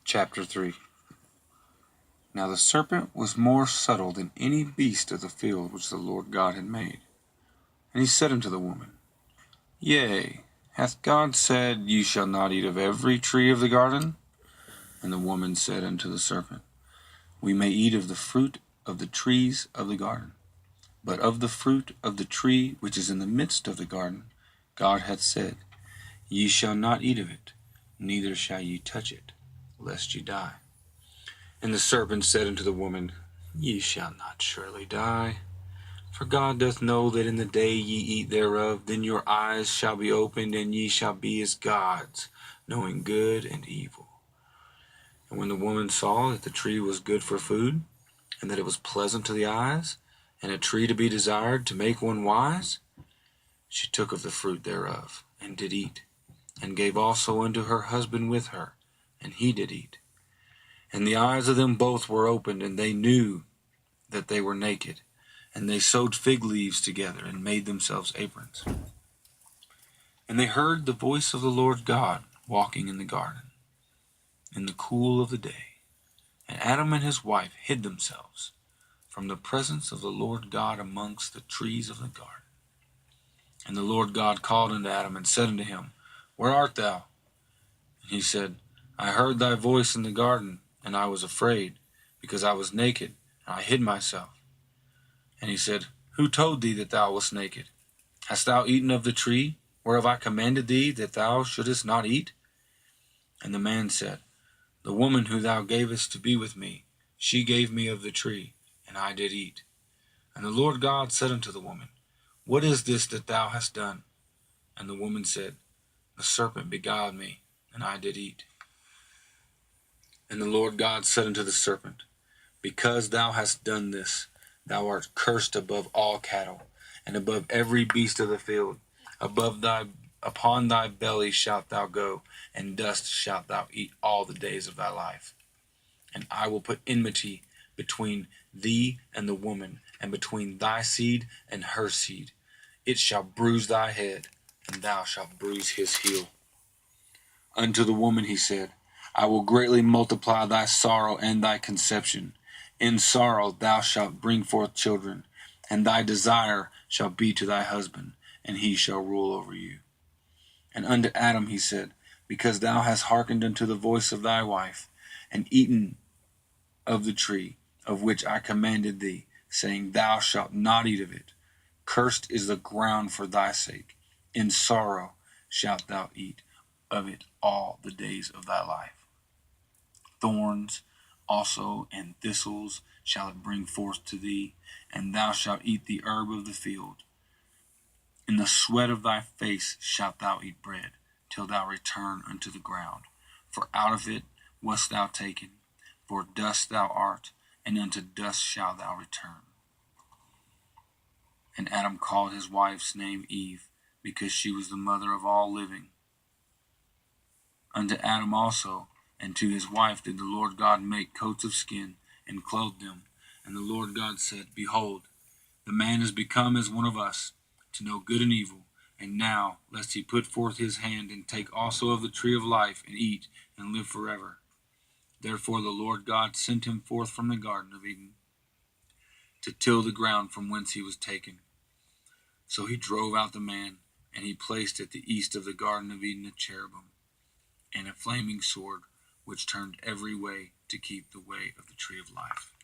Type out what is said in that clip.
Chapter 3. Now the serpent was more subtle than any beast of the field which the Lord God had made. And he said unto the woman, Yea, hath God said, Ye shall not eat of every tree of the garden? And the woman said unto the serpent, We may eat of the fruit of the trees of the garden. But of the fruit of the tree which is in the midst of the garden, God hath said, Ye shall not eat of it, neither shall ye touch it, lest ye die. And the serpent said unto the woman, Ye shall not surely die. For God doth know that in the day ye eat thereof, then your eyes shall be opened, and ye shall be as gods, knowing good and evil. And when the woman saw that the tree was good for food, and that it was pleasant to the eyes, and a tree to be desired to make one wise, she took of the fruit thereof, and did eat, and gave also unto her husband with her, and he did eat. And the eyes of them both were opened, and they knew that they were naked. And they sewed fig leaves together, and made themselves aprons. And they heard the voice of the Lord God walking in the garden in the cool of the day. And Adam and his wife hid themselves from the presence of the Lord God amongst the trees of the garden. And the Lord God called unto Adam, and said unto him, Where art thou? And he said, I heard thy voice in the garden, and I was afraid, because I was naked, and I hid myself. And he said, Who told thee that thou wast naked? Hast thou eaten of the tree, whereof I commanded thee that thou shouldest not eat? And the man said, The woman who thou gavest to be with me, she gave me of the tree, and I did eat. And the Lord God said unto the woman, What is this that thou hast done? And the woman said, The serpent beguiled me, and I did eat. And the Lord God said unto the serpent, Because thou hast done this, thou art cursed above all cattle, and above every beast of the field. Upon thy belly shalt thou go, and dust shalt thou eat all the days of thy life. And I will put enmity between thee and the woman, and between thy seed and her seed. It shall bruise thy head, and thou shalt bruise his heel. Unto the woman he said, I will greatly multiply thy sorrow and thy conception. In sorrow thou shalt bring forth children, and thy desire shall be to thy husband, and he shall rule over you. And unto Adam he said, Because thou hast hearkened unto the voice of thy wife, and eaten of the tree of which I commanded thee, saying, Thou shalt not eat of it. Cursed is the ground for thy sake. In sorrow shalt thou eat of it all the days of thy life. Thorns also and thistles shall it bring forth to thee, and thou shalt eat the herb of the field. In the sweat of thy face shalt thou eat bread, till thou return unto the ground. For out of it wast thou taken, for dust thou art, and unto dust shalt thou return. And Adam called his wife's name Eve, because she was the mother of all living. Unto Adam also and to his wife did the Lord God make coats of skin, and clothed them. And the Lord God said, Behold, the man is become as one of us, to know good and evil. And now, lest he put forth his hand, and take also of the tree of life, and eat, and live forever. Therefore the Lord God sent him forth from the Garden of Eden, to till the ground from whence he was taken. So he drove out the man, and he placed at the east of the Garden of Eden a cherubim, and a flaming sword, which turned every way to keep the way of the tree of life.